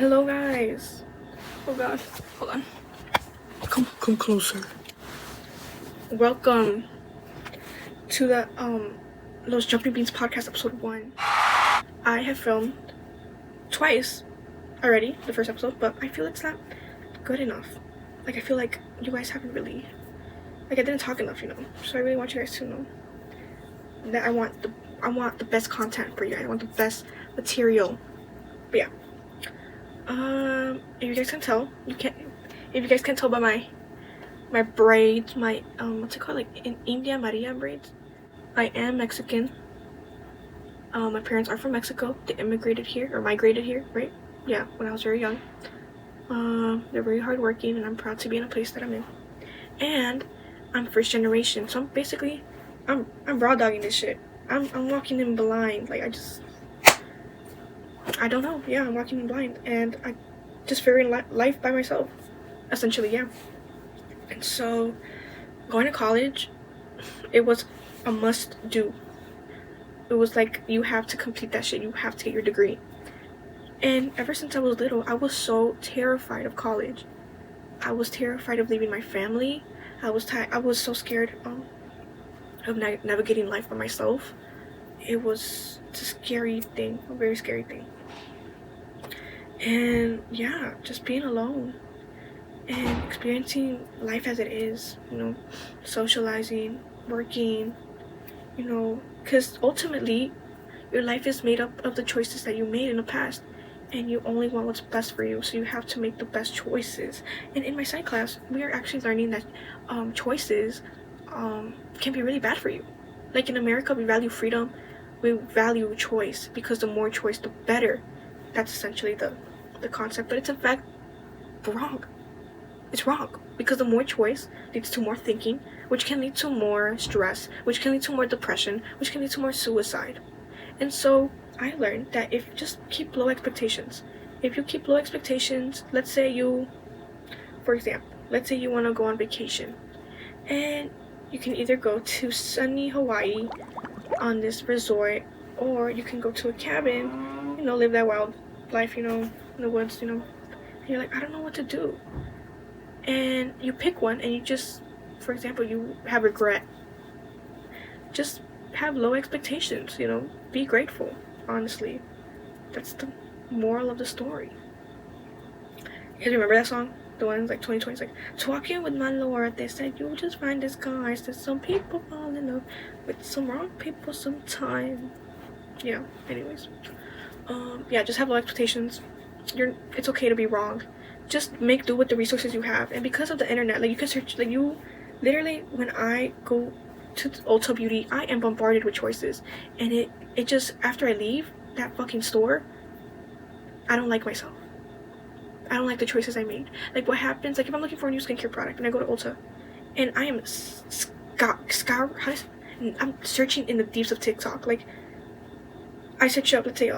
Hello guys. Oh gosh, hold on. Come closer. Welcome to the Los Jumping Beans podcast episode 1. I have filmed twice already, the first episode, but I feel it's not good enough. Like I feel like you guys haven't really, like I didn't talk enough, So I really want you guys to know that I want the best content for you guys. I want the best material. But yeah. If you guys can tell, if you guys can tell by my braids, my what's it called, like in India Maria braids, I am Mexican. My parents are from Mexico. They immigrated here or migrated here, right? Yeah, when I was very young. They're very hardworking, and I'm proud to be in a place that I'm in. And I'm first generation, so I'm raw dogging this shit. I'm walking in blind, like I don't know. Yeah, I'm walking in blind, and I just figuring life by myself, essentially. Yeah. And so, going to college, it was a must do. It was like, you have to complete that shit. You have to get your degree. And ever since I was little, I was so terrified of college. I was terrified of leaving my family. I was so scared of navigating life by myself. It was a scary thing, a very scary thing. And yeah, just being alone and experiencing life as it is, socializing, working, because ultimately your life is made up of the choices that you made in the past, and you only want what's best for you, so you have to make the best choices. And in my psych class, we are actually learning that choices can be really bad for you. Like in America, we value freedom, we value choice, because the more choice, the better. That's essentially the concept, but it's in fact wrong. It's wrong, because the more choice leads to more thinking, which can lead to more stress, which can lead to more depression, which can lead to more suicide. And so I learned that if you just keep low expectations, let's say you want to go on vacation, and you can either go to sunny Hawaii on this resort, or you can go to a cabin, live that wild life, in the woods, and you're like, I don't know what to do. And you pick one, and you just, for example, you have regret. Just have low expectations, be grateful, honestly. That's the moral of the story. You guys remember that song? The one like 2020, it's like, talking with my Lord, they said you'll just find this guys that some people fall in love with some wrong people sometime. Yeah, anyways. Yeah, just have low expectations. It's okay to be wrong. Just make do with the resources you have. And because of the internet, like you can search, like you literally, when I go to Ulta Beauty, I am bombarded with choices, and it just, after I leave that fucking store, I don't like myself. I don't like the choices I made. Like what happens, like if I'm looking for a new skincare product and I go to Ulta, and I am I'm searching in the deeps of TikTok. Like I search up, let's say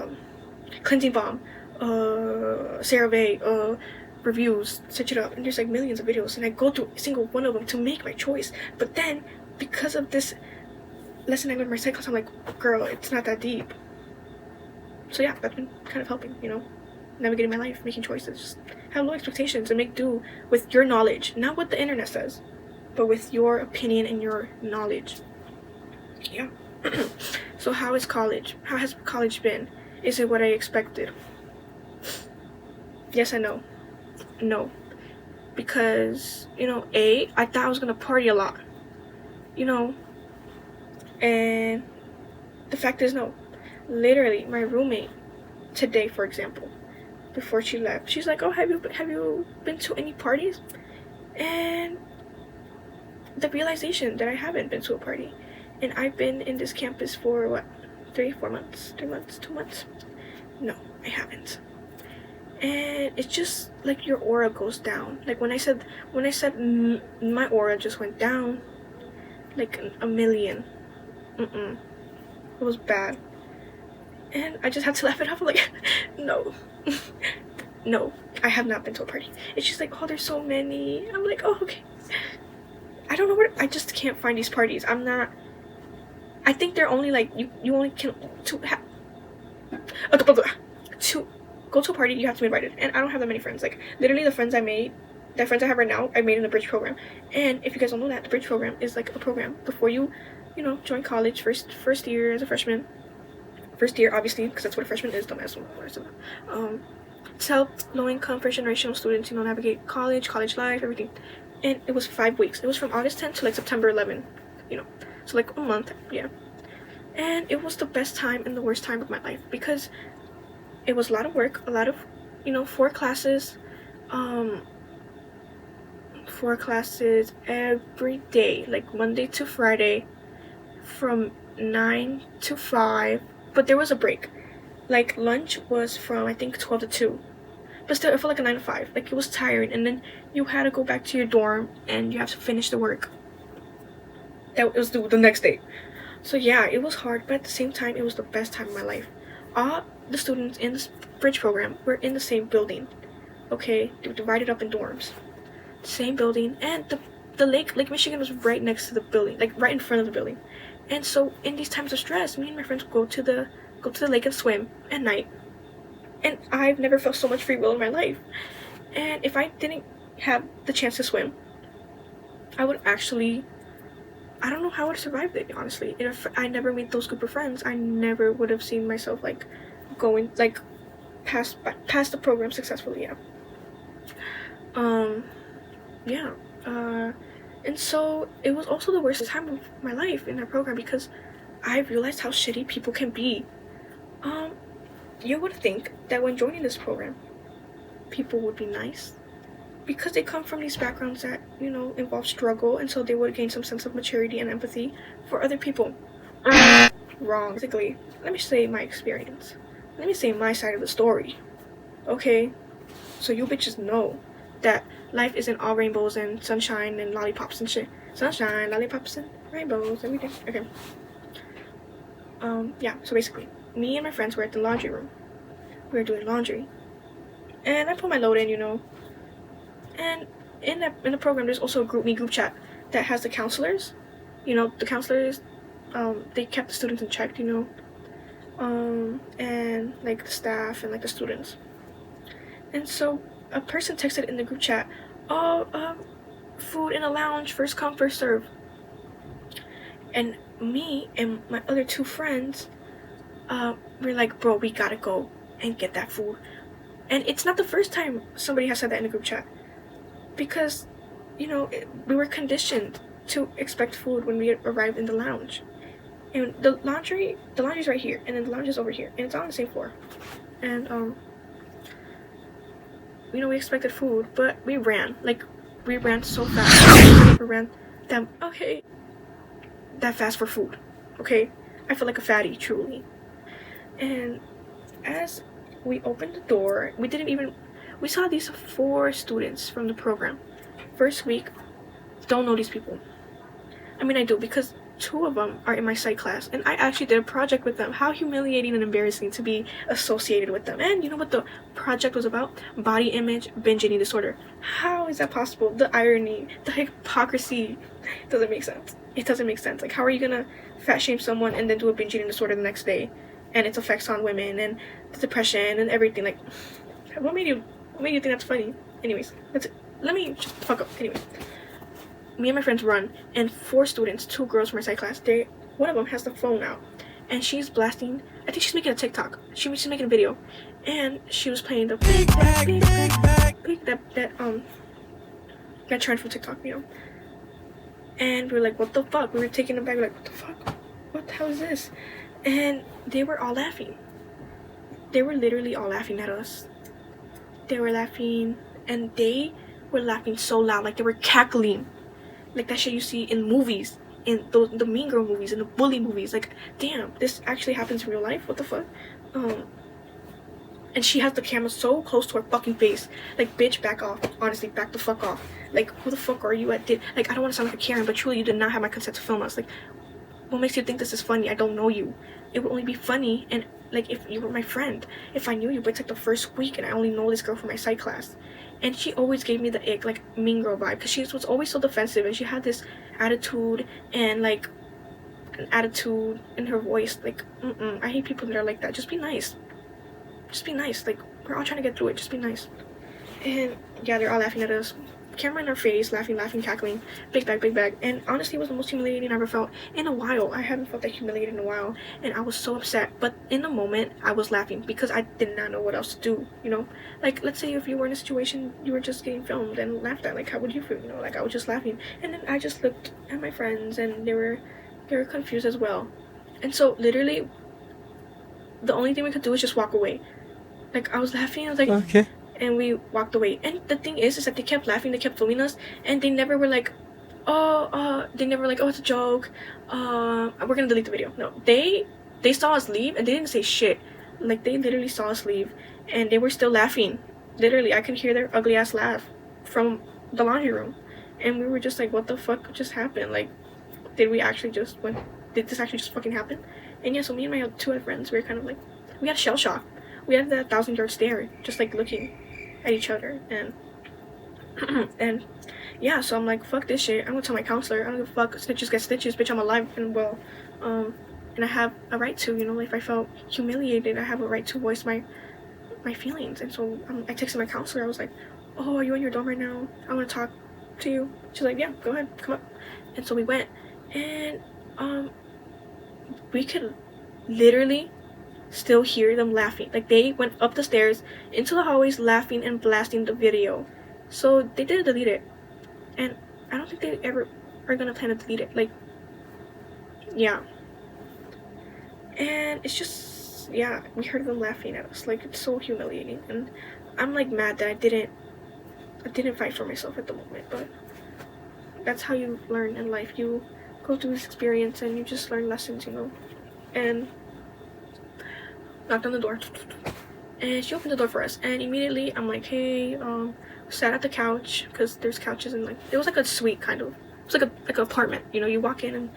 cleansing balm, CeraVe, reviews, search it up, and there's like millions of videos, and I go through a single one of them to make my choice. But then, because of this lesson I learned in my psych class, I'm like, girl, it's not that deep. So yeah, that's been kind of helping, navigating my life, making choices. Just have low expectations and make do with your knowledge, not what the internet says, but with your opinion and your knowledge. Yeah. So how has college been? Is it what I expected? Yes and no. No. Because, I thought I was gonna party a lot. And the fact is no. Literally, my roommate today, for example, before she left, she's like, oh, have you been to any parties? And the realization that I haven't been to a party. And I've been in this campus for what, 2 months? No, I haven't. And it's just like your aura goes down. Like when I said my aura just went down like a million. It was bad. And I just had to laugh it off. I'm like, no. No, I have not been to a party. It's just like, oh, there's so many. I'm like, oh, okay. I don't know where, I just can't find these parties. I think they're only like, you only can, go to a party, you have to be invited. And I don't have that many friends. Like, literally the friends I have right now, I made in the bridge program. And if you guys don't know that, the bridge program is like a program before you join college, first year as a freshman. First year, obviously, because that's what a freshman is, dumbass. To help low-income first-generational students, navigate college life, everything. And it was 5 weeks. It was from August 10th to like September 11th, so like a month, yeah. And it was the best time and the worst time of my life, because it was a lot of work, a lot of, 4 classes, 4 classes every day, like Monday to Friday, from 9 to 5, but there was a break. Like, lunch was from, I think, 12 to 2. But still, it felt like a 9 to 5. Like, it was tiring. And then you had to go back to your dorm, and you have to finish the work. That was the next day. So, yeah, it was hard. But at the same time, it was the best time of my life. All the students in this bridge program were in the same building. Okay? They were divided up in dorms. Same building. And the Lake Michigan was right next to the building. Like, right in front of the building. And so, in these times of stress, me and my friends would go to the lake and swim at night. And I've never felt so much free will in my life. And if I didn't have the chance to swim, I would actually, I don't know how I would have survived it, honestly. If I never made those group of friends, I never would have seen myself, like, going, like, past the program successfully, yeah. Yeah. And so, it was also the worst time of my life in that program, because I realized how shitty people can be. You would think that when joining this program, people would be nice, because they come from these backgrounds that, involve struggle, and so they would gain some sense of maturity and empathy for other people. Wrong. Basically, let me say my experience. Let me say my side of the story. Okay? So you bitches know that life isn't all rainbows and sunshine and lollipops and shit. Sunshine, lollipops, and rainbows, everything. Okay. Yeah, so basically, me and my friends were at the laundry room. We were doing laundry. And I put my load in, And in the program, there's also a group chat that has the counselors. The counselors, they kept the students in check, and, like, the staff and, like, the students. And so a person texted in the group chat, food in the lounge, first come, first serve. And me and my other 2 friends, we're like, bro, we gotta go and get that food. And it's not the first time somebody has said that in the group chat, because, we were conditioned to expect food when we arrived in the lounge. And the laundry's right here, and then the lounge is over here, and it's on the same floor. And, we expected food, but we ran so fast. We ran that fast for food, okay? I feel like a fatty, truly. And as we opened the door, we saw these 4 students from the program. First week, don't know these people. I mean, I do, because 2 of them are in my psych class, and I actually did a project with them. How humiliating and embarrassing to be associated with them. And you know what the project was about? Body image, binge eating disorder. How is that possible? The irony, the hypocrisy doesn't make sense. It doesn't make sense. Like, how are you gonna fat shame someone and then do a binge eating disorder the next day, and its effects on women and the depression and everything? Like, what made you think that's funny? Anyways, let me just fuck up. Anyway, me and my friends run, and 4 students, 2 girls from our psych class, one of them has the phone out, and she's blasting, I think she's making a TikTok, she's making a video, and she was playing the big that trend from TikTok, and we were like, what the fuck? We were taken aback, like, what the fuck? What the hell is this? And they were all laughing. They were literally all laughing at us. They were laughing, and they were laughing so loud, like they were cackling. Like that shit you see in movies, in the Mean Girl movies, in the bully movies. Like, damn, this actually happens in real life? What the fuck? And she has the camera so close to her fucking face. Like, bitch, back off. Honestly, back the fuck off. Like, who the fuck are you? I don't want to sound like a Karen, but truly, you did not have my consent to film us. Like, what makes you think this is funny? I don't know you. It would only be funny, and, like, if you were my friend. If I knew you, but it's like the first week, and I only know this girl from my psych class. And she always gave me the ick, like, Mean Girl vibe, because she was always so defensive, and she had this attitude, and, like, an attitude in her voice, like, I hate people that are like that. Just be nice. Just be nice. Like, We're all trying to get through it. Just be nice. And yeah, they're all laughing at us. Camera in our face, laughing, cackling, big bag. And honestly, it was the most humiliating I ever felt in a while. I haven't felt that humiliated in a while, and I was so upset. But in the moment, I was laughing because I did not know what else to do, you know? Like, let's say if you were in a situation, you were just getting filmed and laughed at, like, how would you feel, you know? Like, I was just laughing. And then I just looked at my friends, and they were confused as well. And so, literally, the only thing we could do was just walk away. Like, I was laughing, I was like... Okay. And we walked away. And the thing is that they kept laughing, they kept filming us, and they never were like, they never were like, oh, it's a joke, we're gonna delete the video. No, they saw us leave, and they didn't say shit. Like, they literally saw us leave, and they were still laughing. Literally, I could hear their ugly ass laugh from the laundry room. And we were just like, what the fuck just happened? Like, did this actually just fucking happen? And yeah, so me and my two other friends, we were kind of like, we had shell shock. We had that 1,000-yard stare, just like looking at each other. And and yeah, so I'm like, fuck this shit. I'm gonna tell my counselor. I don't give a fuck. Snitches get stitches, bitch. I'm alive and well. And I have a right to, you know, if I felt humiliated, I have a right to voice my feelings. And so I texted my counselor. I was like, oh, are you in your dorm right now? I want to talk to you. She's like, yeah, go ahead, come up. And so we went, and we could literally still hear them laughing. Like, they went up the stairs into the hallways laughing and blasting the video. So they didn't delete it, and I don't think they ever are gonna plan to delete it. Like, yeah. And it's just, yeah, we heard them laughing at us. Like, it's so humiliating, and I'm like mad that I didn't fight for myself at the moment. But that's how you learn in life. You go through this experience and you just learn lessons, you know. And knocked on the door, and she opened the door for us, and immediately I'm like, hey, sat at the couch, because there's couches, and like, it was like a suite, kind of. It's like an apartment, you know. You walk in, and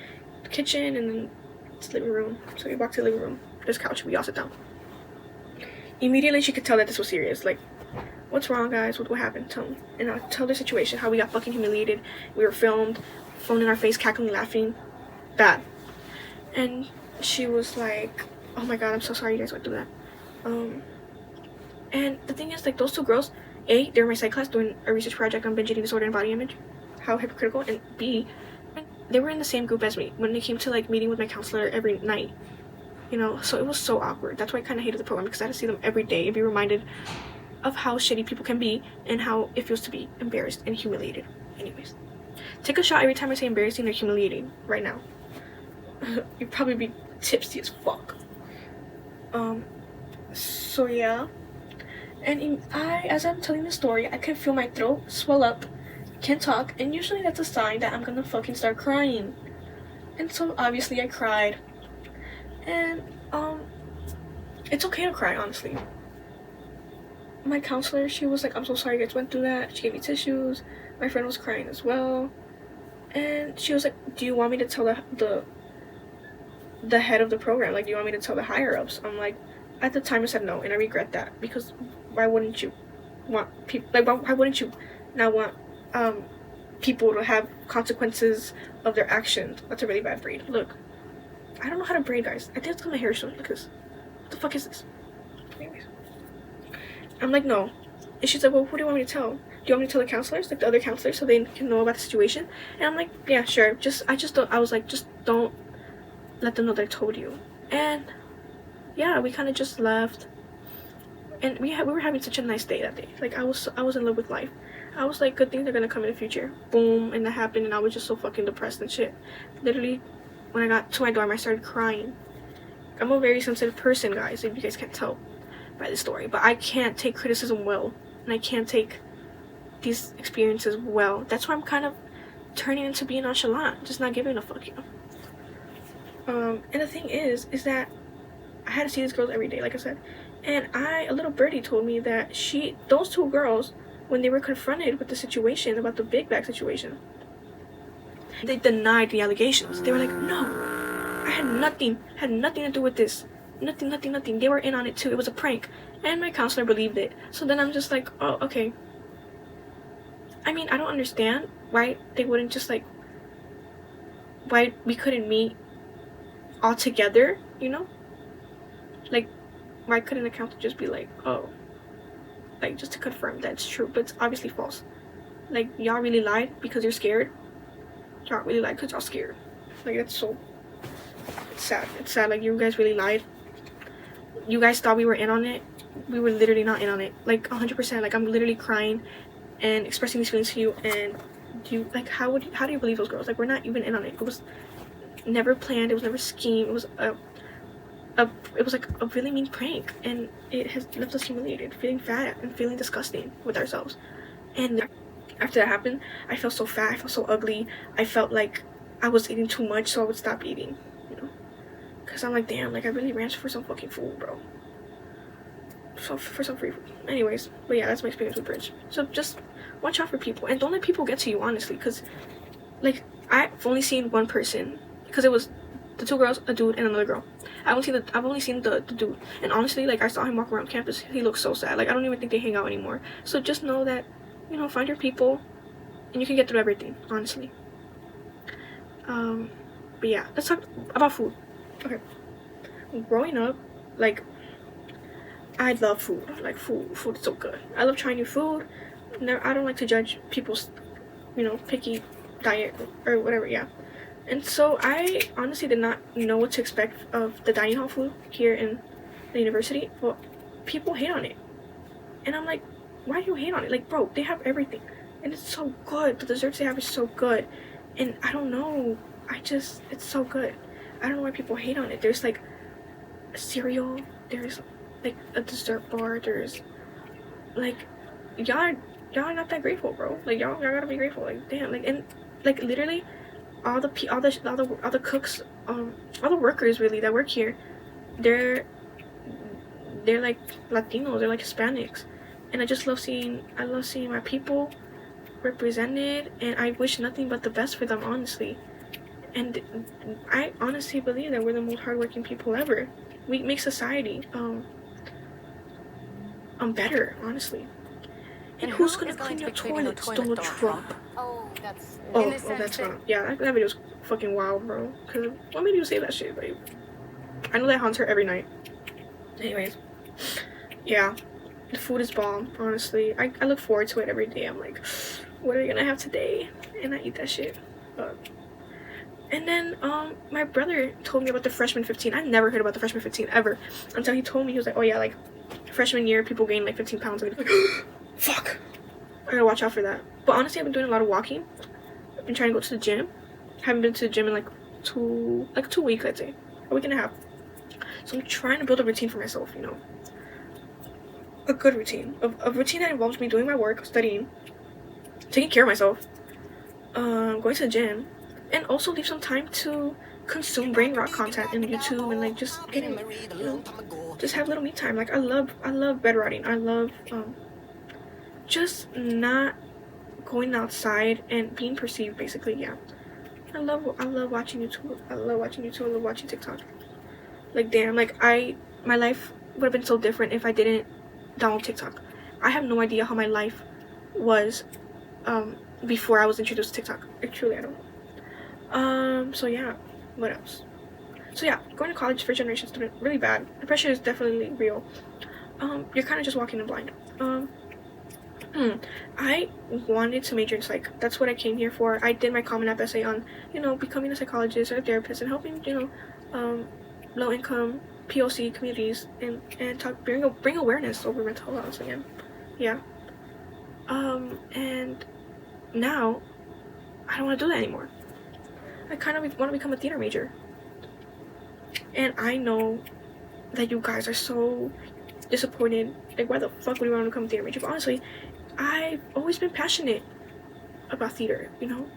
the kitchen, and then it's the living room. So you walk to the living room, there's a couch, we all sit down. Immediately she could tell that this was serious. Like, what's wrong, guys? What happened? Tell me. And I'll tell the situation, how we got fucking humiliated, we were filmed, phone in our face, cackling, laughing, bad. And she was like, oh my god, I'm so sorry you guys went through that. And the thing is, like, those two girls, A, they were in my psych class doing a research project on binge eating disorder and body image, how hypocritical, and B, they were in the same group as me when it came to, like, meeting with my counselor every night, you know. So it was so awkward. That's why I kind of hated the program, because I had to see them every day and be reminded of how shitty people can be and how it feels to be embarrassed and humiliated. Anyways, take a shot every time I say embarrassing or humiliating right now. You'd probably be tipsy as fuck. So yeah, and as I'm telling the story, I can feel my throat swell up, can't talk, and usually that's a sign that I'm gonna fucking start crying. And so obviously I cried, and it's okay to cry, honestly. My counselor, she was like, I'm so sorry you guys went through that. She gave me tissues. My friend was crying as well, and she was like, do you want me to tell the head of the program? Like, do you want me to tell the higher ups? I'm like, at the time I said no, and I regret that, because why wouldn't you want people, like, why wouldn't you not want people to have consequences of their actions? That's a really bad braid. Look, I don't know how to braid, guys. I think it's because my hair is short. Look at this. What the fuck is this? Anyways, I'm like, no. And she's like, well, who do you want me to tell? Do you want me to tell the counselors, like the other counselors, so they can know about the situation? And I'm like, yeah, sure. I was like, just don't let them know that I told you. And yeah, we kind of just left, and we were having such a nice day that day. Like, I was in love with life. I was like, good things are gonna come in the future. Boom, and that happened, and I was just so fucking depressed and shit. Literally, when I got to my dorm, I started crying. I'm a very sensitive person, guys, if you guys can't tell by the story, but I can't take criticism well, and I can't take these experiences well. That's why I'm kind of turning into being nonchalant, just not giving a fuck, you know. And the thing is that I had to see these girls every day, like I said. And a little birdie told me that those two girls, when they were confronted with the situation about the big bag situation, they denied the allegations. They were like, no, I had nothing to do with this. Nothing. They were in on it too. It was a prank. And my counselor believed it. So then I'm just like, oh, okay. I mean, I don't understand why they wouldn't just, like, why we couldn't meet all together, you know? Like, why couldn't the counselor just be like, oh, like just to confirm that it's true, but it's obviously false. Like, y'all really lied because you're scared. Y'all really lied because y'all scared. Like, that's so, it's sad. It's sad. Like, you guys really lied. You guys thought we were in on it. We were literally not in on it. Like, 100%. Like, I'm literally crying and expressing these feelings to you, and how do you believe those girls? Like, we're not even in on it. It was never planned. It was never schemed. It was like a really mean prank, and it has left us humiliated, feeling fat and feeling disgusting with ourselves. And after that happened, I felt so fat. I felt so ugly. I felt like I was eating too much, so I would stop eating, you know, because I'm like, damn, like I really ran for some fucking food, bro. So for some free food. Anyways, but yeah, that's my experience with bridge. So just watch out for people, and don't let people get to you, honestly, because like I've only seen one person, because it was the two girls, a dude, and another girl. I've only seen the dude, and honestly, like I saw him walk around campus. He looks so sad. Like I don't even think they hang out anymore. So just know that, you know, find your people, and you can get through everything, honestly. But yeah, let's talk about food. Okay, growing up, like I love food. Like food is so good. I love trying new food. I don't like to judge people's, you know, picky diet or whatever. Yeah. And so I honestly did not know what to expect of the dining hall food here in the university. But people hate on it, and I'm like, why do you hate on it? Like, bro, they have everything, and it's so good. The desserts they have is so good, and I don't know. It's so good. I don't know why people hate on it. There's like a cereal. There's like a dessert bar. There's like y'all are not that grateful, bro. Like y'all gotta be grateful. Like damn. Like, and like literally all the cooks, all the workers really that work here, they're like Latinos, they're like Hispanics, and I love seeing my people represented, and I wish nothing but the best for them, honestly. And I honestly believe that we're the most hardworking people ever. We make society better, honestly. And who's gonna clean your toilets, Donald Trump? Oh, that's That's not. Yeah, that video's fucking wild, bro. Cause what made you say that shit, babe? I know that haunts her every night. Anyways, yeah, the food is bomb. Honestly, I look forward to it every day. I'm like, what are we gonna have today? And I eat that shit. And then my brother told me about the freshman 15. I never heard about the freshman 15 ever until he told me. He was like, oh yeah, like freshman year people gain like 15 pounds, and like, fuck, I gotta watch out for that. But honestly, I've been doing a lot of walking. I've been trying to go to the gym. Haven't been to the gym in like 2 weeks, I'd say, a week and a half. So I'm trying to build a routine for myself, you know, a good routine, a routine that involves me doing my work, studying, taking care of myself, going to the gym, and also leave some time to consume brain rot content in YouTube, and like just getting, you know, just have little me time. Like I love bed rotting. I love just not going outside and being perceived, basically. Yeah, I love watching YouTube. I love watching TikTok. Like damn, like my life would have been so different if I didn't download TikTok. I have no idea how my life was before I was introduced to TikTok. Like, truly, I don't know. So yeah, what else? So yeah, going to college, first generation student, really bad. The pressure is definitely real. You're kind of just walking in blind. I wanted to major in psych. That's what I came here for. I did my Common App essay on, you know, becoming a psychologist or a therapist and helping, you know, low income POC communities and bring awareness over mental health again. Yeah. And now I don't want to do that anymore. I kind of want to become a theater major. And I know that you guys are so disappointed. Like, why the fuck would you want to become a theater major? But honestly, I've always been passionate about theater, you know?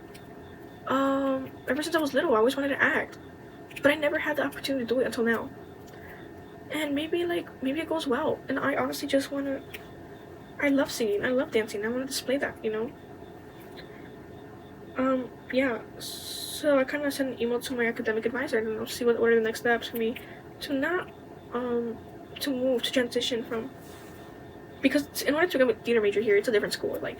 Ever since I was little, I always wanted to act. But I never had the opportunity to do it until now. And maybe it goes well. And I honestly just want to... I love singing. I love dancing. I want to display that, you know? Yeah. So I kind of sent an email to my academic advisor and I'll see what are the next steps for me to not, to move, to transition from... Because in order to become a theater major here, it's a different school, like...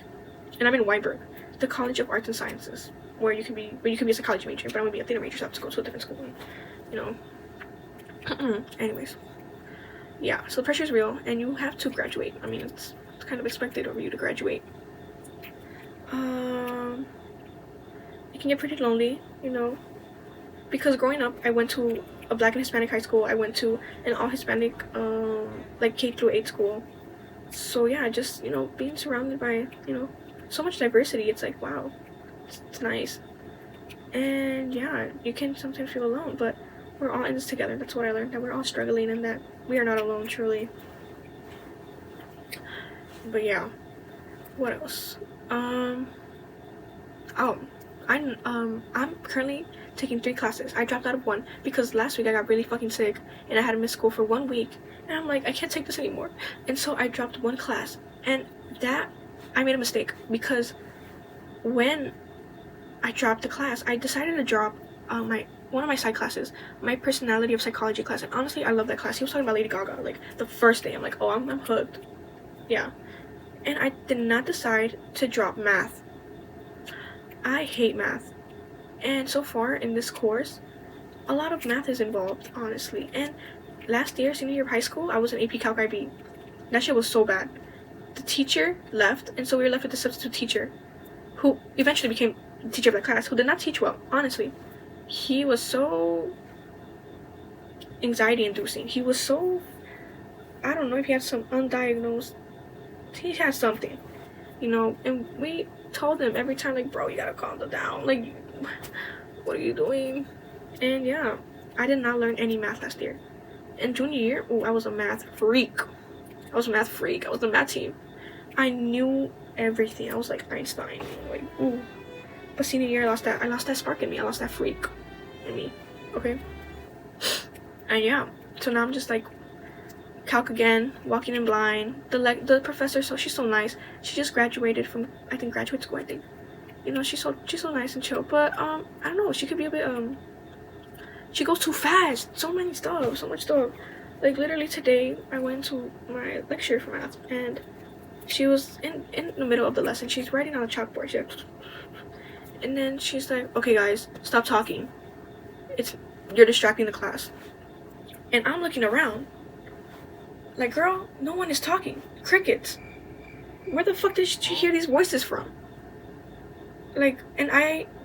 And I'm in Weinberg, the College of Arts and Sciences, where you can be a psychology major, but I'm going to be a theater major, so I have to go to a different school, and, you know... Anyways. Yeah, so the pressure is real, and you have to graduate. I mean, It's kind of expected of you to graduate. It can get pretty lonely, you know, because growing up, I went to a Black and Hispanic high school. I went to an all Hispanic, like K through 8 school. So yeah, just, you know, being surrounded by, you know, so much diversity, it's like, wow, it's nice. And yeah, you can sometimes feel alone, but we're all in this together. That's what I learned, that we're all struggling and that we are not alone, truly. But yeah, what else? Oh, I'm currently taking 3 classes. I dropped out of 1 because last week I got really fucking sick and I had to miss school for 1 week. And I'm like, I can't take this anymore. And so I dropped 1 class. And that, I made a mistake because when I dropped the class, I decided to drop one of my side classes, my personality of psychology class. And honestly, I love that class. He was talking about Lady Gaga, like, the first day. I'm like, oh, I'm hooked. Yeah. And I did not decide to drop math. I hate math. And so far in this course, a lot of math is involved, honestly. And last year, senior year of high school, I was an AP Calc IB. That shit was so bad. The teacher left, and so we were left with the substitute teacher, who eventually became the teacher of that class, who did not teach well, honestly. He was so anxiety-inducing. He was so, I don't know if he had some undiagnosed, he had something, you know, and we told him every time, like, bro, you gotta calm down, like, what are you doing? And yeah, I did not learn any math last year. In junior year, I was a math freak. I was the math team. I knew everything. I was like Einstein, like, ooh. But senior year, I lost that spark in me. I lost that freak in me, okay? And yeah, so now I'm just like, calc again, walking in blind. The professor, so she's so nice. She just graduated from, I think, graduate school, I think. You know, she's so nice and chill. But I don't know, she could be a bit she goes too fast. So much stuff. Like, literally today I went to my lecture for math and she was in the middle of the lesson. She's writing on a chalkboard. She's like, and then she's like, okay guys, stop talking. You're distracting the class. And I'm looking around like, girl, no one is talking. Crickets. Where the fuck did she hear these voices from? Like, and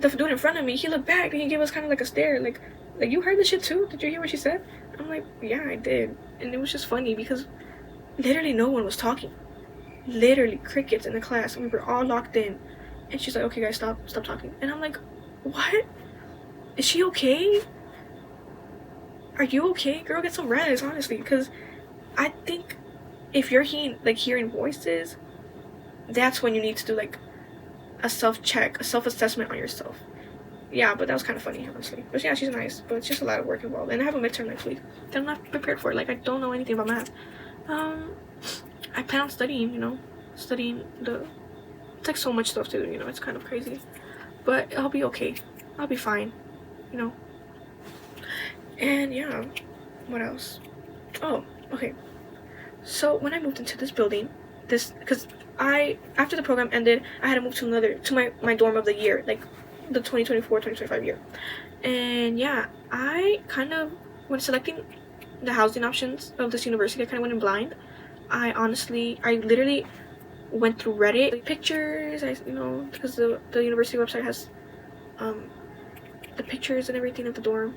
the dude in front of me, he looked back and he gave us kind of like a stare, like, you heard the shit too? Did you hear what she said? I'm like, yeah, I did. And it was just funny because literally no one was talking. Literally crickets in the class. We were all locked in. And she's like, okay guys, stop talking. And I'm like, what? Is she okay? Are you okay? Girl, get some rest, honestly. Because I think if you're hearing voices, that's when you need to do like a self-check, a self-assessment on yourself. Yeah, but that was kind of funny, honestly. But yeah, she's nice, but it's just a lot of work involved. And I have a midterm next week that I'm not prepared for. Like, I don't know anything about math. I plan on studying, you know, it's like so much stuff to do, you know, it's kind of crazy. But I'll be okay. I'll be fine, you know. And yeah, what else? Oh, okay. So when I moved into this building, because after the program ended, I had to move to my dorm of the year, like the 2024-2025 year. And yeah, I kind of, when selecting the housing options of this university, I kind of went in blind. I literally went through Reddit, like, pictures, because the university website has the pictures and everything of the dorm.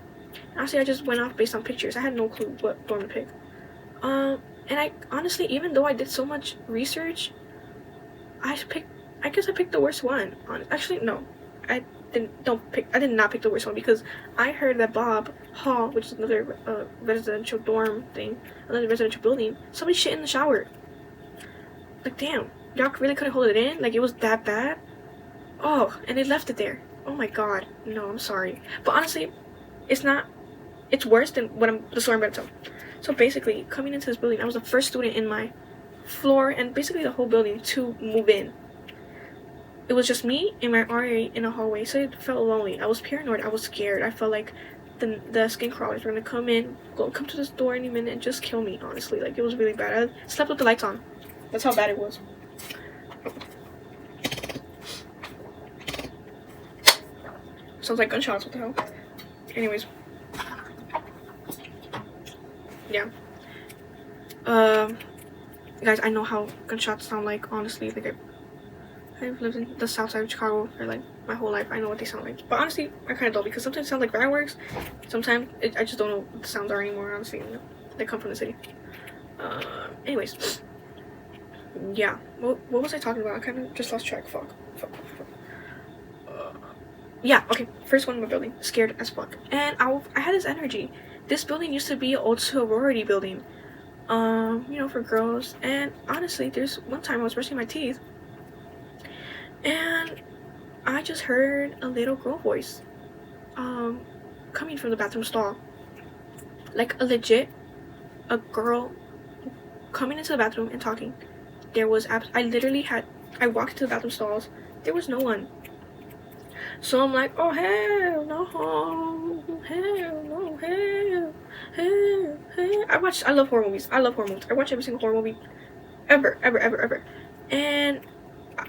Honestly, I just went off based on pictures. I had no clue what dorm to pick. And I honestly, even though I did so much research, I guess I picked the worst one. Actually, no, I did not pick the worst one, because I heard that Bob Hall, which is another residential dorm thing, another residential building, somebody shit in the shower. Like, damn, y'all really couldn't hold it in? Like, it was that bad? Oh, and they left it there. Oh my god. No, I'm sorry. But honestly, it's worse than the story I'm gonna tell. So basically, coming into this building, I was the first student in my floor and basically the whole building to move in. It was just me and my RA in a hallway, so it felt lonely. I was paranoid. I was scared. I felt like the skin crawlers were gonna come to this door any minute and just kill me, honestly. Like, it was really bad. I slept with the lights on. That's how bad it was. Sounds like gunshots. What the hell? Anyways. Yeah. guys, I know how gunshots sound like, honestly. Like, I've lived in the south side of Chicago for like my whole life. I know what they sound like. But honestly, I kind of don't, because sometimes it sounds like fireworks. Sometimes I just don't know what the sounds are anymore, honestly. They come from the city. Anyways. Yeah. What was I talking about? I kind of just lost track. Fuck. Yeah, okay. First one in my building. Scared as fuck. And I had this energy. This building used to be an old sorority building. You know, for girls. And honestly, there's one time I was brushing my teeth. And I just heard a little girl voice. Coming from the bathroom stall. Like a girl coming into the bathroom and talking. There was I walked to the bathroom stalls. There was no one. So I'm like, oh hell no, hell. I love horror movies. I watch every single horror movie ever. And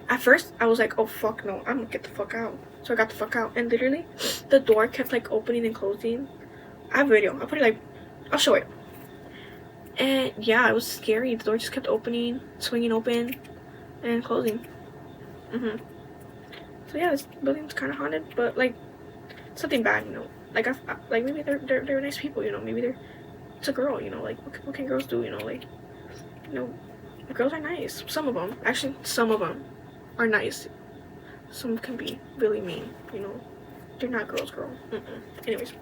at first I was like, oh fuck no, I'm gonna get the fuck out. So I got the fuck out, and literally the door kept like opening and closing. I have a video. I'll show it. And yeah, it was scary. The door just kept opening, swinging open, and closing. So yeah, this building's kind of haunted, but like something bad, you know. Like like maybe they're nice people, you know. Maybe it's a girl, you know. Like what can girls do, you know? Like, you know, girls are nice. Some of them are nice. Some can be really mean, you know. They're not girls. Anyways.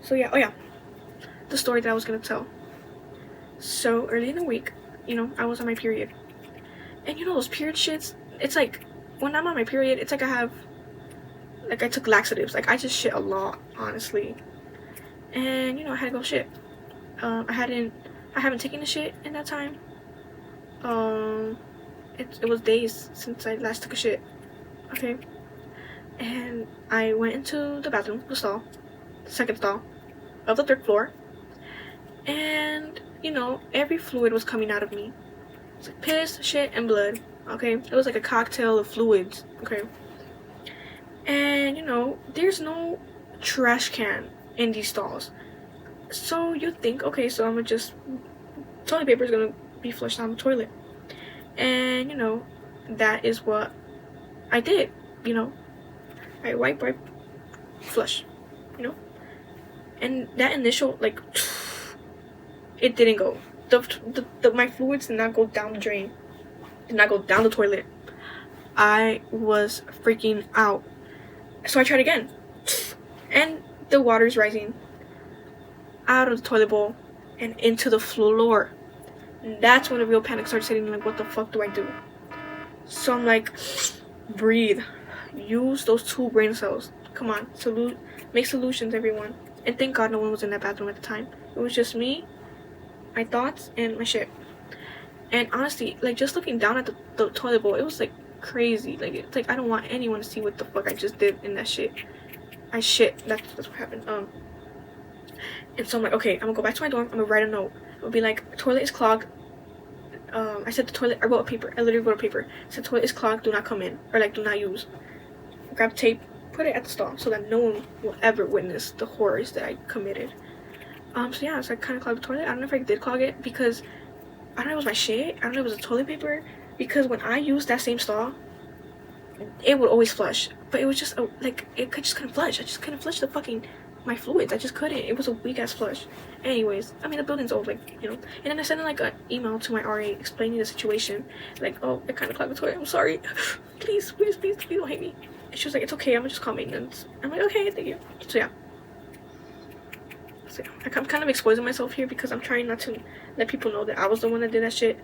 So yeah, oh yeah, the story that I was gonna tell. So early in the week, you know, I was on my period. And you know those period shits? It's like, when I'm on my period, it's like I took laxatives. Like, I just shit a lot, honestly. And, you know, I had to go shit. I haven't taken a shit in that time. It was days since I last took a shit. Okay? And I went into the bathroom, the second stall, of the third floor. And, you know, every fluid was coming out of me. It's like piss, shit, and blood. Okay? It was like a cocktail of fluids. Okay? And, you know, there's no trash can in these stalls. So you think, okay, so I'm gonna toilet paper is gonna be flushed down the toilet. And, you know, that is what I did, you know. I wipe, flush, you know. And that initial, like, it didn't go. My fluids did not go down the drain. Did not go down the toilet. I was freaking out. So I tried again. And the water's rising out of the toilet bowl and into the floor. And that's when the real panic started setting in. Like, what the fuck do I do? So I'm like, breathe. Use those 2 brain cells. Come on. Make solutions, everyone. And thank God no one was in that bathroom at the time. It was just me, my thoughts, and my shit. And honestly, like, just looking down at the toilet bowl, it was like crazy. Like, it's like I don't want anyone to see what the fuck I just did in that shit. I shit. That's what happened. And so I'm like, okay, I'm gonna go back to my dorm. I'm gonna write a note. It'll be like, toilet is clogged. I said the toilet. I wrote a paper. I literally wrote a paper. I said, toilet is clogged. Do not come in, or like, do not use. Grab tape, put it at the stall so that no one will ever witness the horrors that I committed. So yeah, so I kind of clogged the toilet. I don't know if I did clog it because I don't know if it was my shit. I don't know if it was the toilet paper, because when I used that same stall, it would always flush. But it was just like, just couldn't flush. I just couldn't flush my fluids. I just couldn't. It was a weak ass flush. Anyways, I mean, the building's old, like, you know. And then I sent like an email to my RA explaining the situation. Like, oh, I kind of clogged the toilet. I'm sorry. Please don't hate me. And she was like, it's okay. I'm gonna just call maintenance. I'm like, okay, thank you. So yeah. I'm kind of exposing myself here because I'm trying not to let people know that I was the one that did that shit.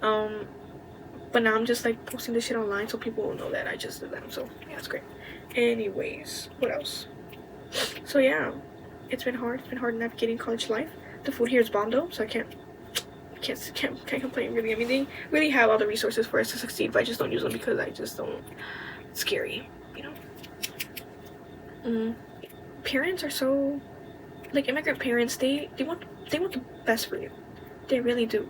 But now I'm just like posting this shit online so people will know that I just did that. So yeah, it's great. Anyways, what else? So yeah, it's been hard. It's been hard navigating college life. The food here is bomb though, so I can't complain really. I mean, they really have all the resources for us to succeed, but I just don't use them because I just don't. It's scary, you know. Parents are so, like, immigrant parents. They want the best for you. They really do.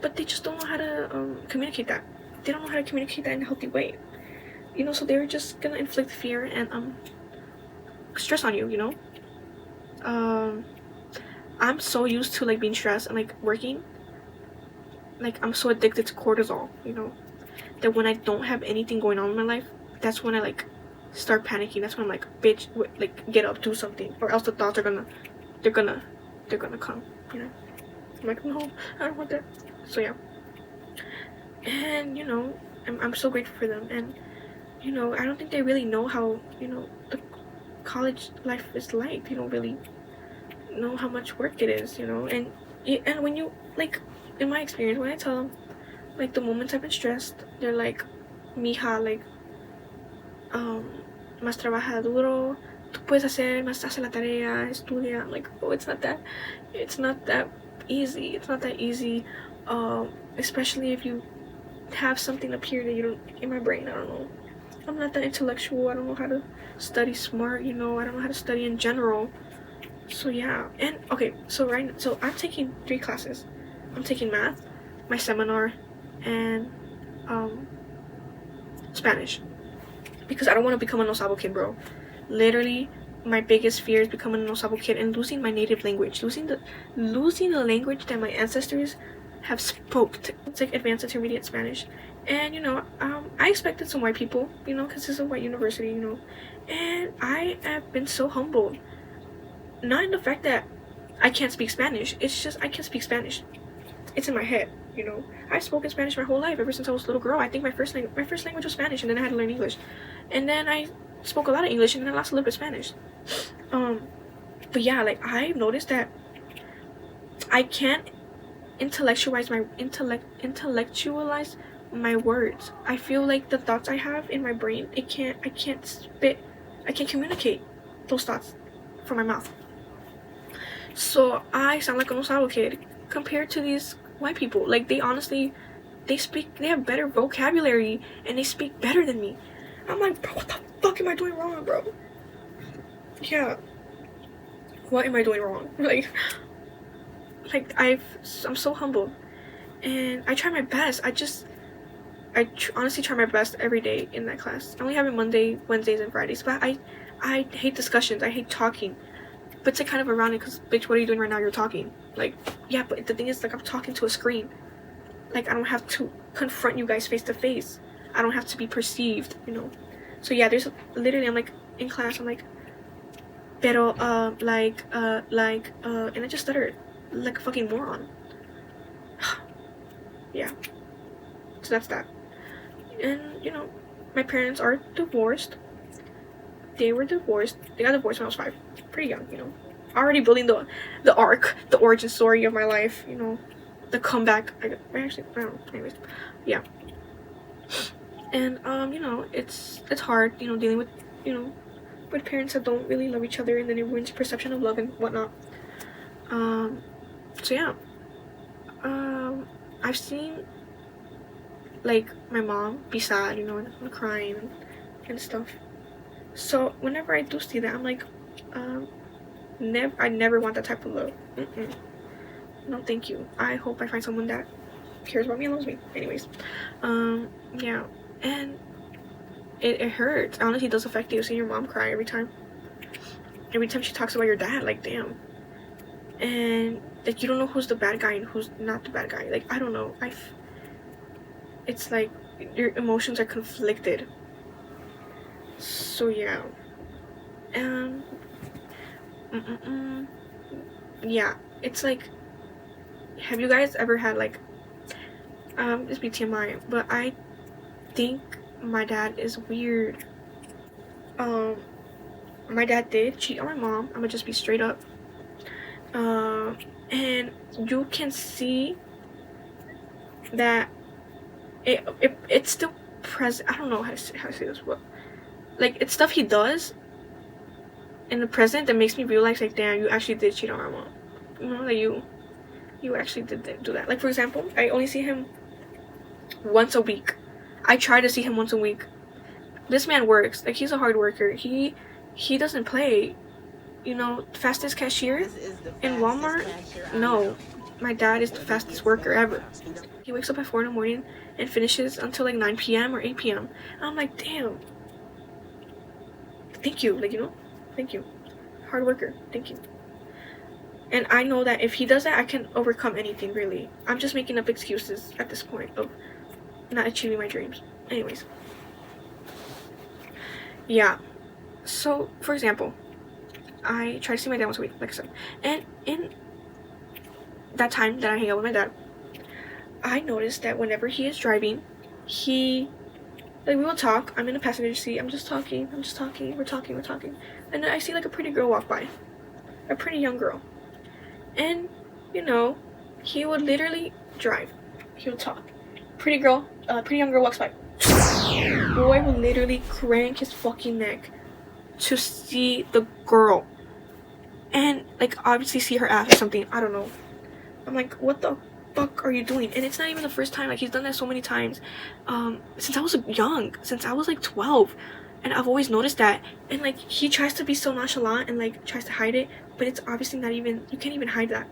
But they just don't know how to communicate that. They don't know how to communicate that in a healthy way. You know, so they're just gonna inflict fear and stress on you, you know. I'm so used to like being stressed and like working. Like I'm so addicted to cortisol, you know, that when I don't have anything going on in my life, that's when I like start panicking. That's when I'm like, bitch, like get up, do something, or else the thoughts are they're gonna come, you know. I'm like, no, I don't want that. So yeah, and you know, I'm so grateful for them, and you know, I don't think they really know how, you know, the college life is like. They don't really know how much work it is, you know, and when you like, in my experience, when I tell them like the moments I've been stressed, they're like, mija, like, más trabaja duro, tú puedes hacer, más hace la tarea, estudia. I'm like, oh, it's not that easy. It's not that easy, especially if you have something up here that you don't, in my brain, I don't know. I'm not that intellectual. I don't know how to study smart, you know. I don't know how to study in general. So yeah, and okay, so I'm taking 3 classes. I'm taking math, my seminar, and Spanish, because I don't want to become a no sabo kid, bro. Literally, my biggest fear is becoming a no sabo kid and losing my native language, losing the language that my ancestors have spoke. It's like advanced intermediate Spanish, and you know, I expected some white people, you know, because this is a white university, you know, and I have been so humbled. Not in the fact that I can't speak Spanish. It's just I can't speak Spanish. It's in my head, you know. I've spoken Spanish my whole life ever since I was a little girl. I think my first language was Spanish, and then I had to learn English, and then I spoke a lot of English, and then I lost a little bit of Spanish. But yeah, like I've noticed that I can't intellectualize my words. I feel like the thoughts I have in my brain, I can't communicate those thoughts from my mouth. So I sound like an Osama kid compared to these white people. Like they honestly, they have better vocabulary and they speak better than me. I'm like, bro, what the fuck am I doing wrong, bro? Yeah, what am I doing wrong? Like I'm so humbled, and I try my best. Honestly try my best every day in that class. I only have it Monday, Wednesdays, and Fridays, but I hate discussions. I hate talking. But it's like kind of ironic because, bitch, what are you doing right now? You're talking. Like, yeah, but the thing is, like, I'm talking to a screen. Like, I don't have to confront you guys face to face. I don't have to be perceived, you know. So yeah, there's literally, I'm like in class, I'm like, pero and I just stuttered like a fucking moron. Yeah. So that's that. And you know, my parents are divorced. They were divorced. They got divorced when I was 5. Pretty young, you know. Already building the arc, the origin story of my life, you know. The comeback. I don't know. Anyways, yeah. And you know, it's hard, you know, dealing with, you know, with parents that don't really love each other, and then it ruins your perception of love and whatnot. So yeah. I've seen like my mom be sad, you know, and crying and stuff. So whenever I do see that, I'm like, I never want that type of love. No, thank you. I hope I find someone that cares about me and loves me. Anyways, yeah, and it hurts. Honestly, it does affect you seeing your mom cry every time she talks about your dad. Like, damn. And like, you don't know who's the bad guy and who's not the bad guy. Like, I don't know. It's like your emotions are conflicted. So yeah. Yeah, it's like, have you guys ever had like, this be TMI, but I think my dad is weird. My dad did cheat on my mom. I'm gonna just be straight up. And you can see that it's still present. I don't know how to say this, but like, it's stuff he does in the present that makes me realize, like, damn, you actually did cheat on our mom. You know, that you actually did do that. Like, for example, I only see him once a week. I try to see him once a week. This man works. Like, he's a hard worker. He doesn't play. You know, fastest cashier in Walmart? No. My dad is the fastest worker ever. He wakes up at 4 in the morning and finishes until like 9 p.m. or 8 p.m. And I'm like, damn. Thank you. Like, you know, thank you. Hard worker. Thank you. And I know that if he does that, I can overcome anything, really. I'm just making up excuses at this point of not achieving my dreams. Anyways. Yeah. So, for example, I try to see my dad once a week, like I said. And in that time that I hang out with my dad, I noticed that whenever he is driving, we will talk. I'm in the passenger seat. I'm just talking. We're talking. And then I see like a pretty girl walk by. A pretty young girl. And, he would literally drive. He would talk. Pretty young girl walks by. Boy would literally crank his fucking neck to see the girl. And, obviously see her ass or something. I don't know. I'm like, what the fuck are you doing? And it's not even the first time. He's done that so many times. Since I was young. Since I was, 12. And I've always noticed that. And, he tries to be so nonchalant and, tries to hide it. But it's obviously not even... You can't even hide that.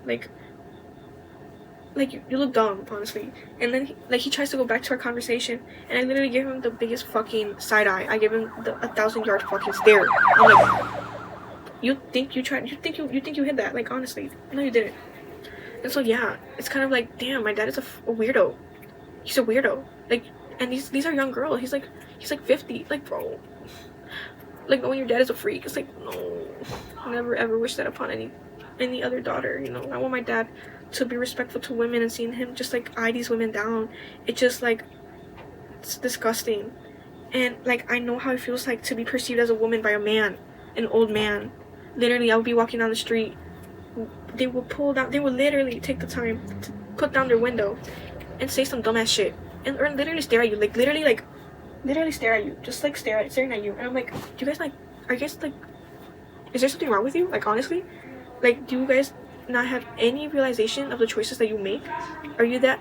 You look dumb, honestly. And then, he tries to go back to our conversation. And I literally gave him the biggest fucking side eye. I gave him the 1,000-yard fucking stare. I'm like... You think you hit that? Honestly. No, you didn't. And so, yeah. It's kind of like, damn, my dad is a weirdo. He's a weirdo. And these are young girls. He's 50. Bro. Knowing your dad is a freak. It's no. Never ever wish that upon any other daughter, I want my dad to be respectful to women, and seeing him just eye these women down, it just it's disgusting. And I know how it feels to be perceived as a woman by a man, an old man. Literally, I would be walking down the street, they would literally take the time to put down their window and say some dumbass shit, or literally stare at you, literally stare at you, just staring at you. And I'm like, do you guys are you guys is there something wrong with you? Honestly, do you guys not have any realization of the choices that you make? Are you that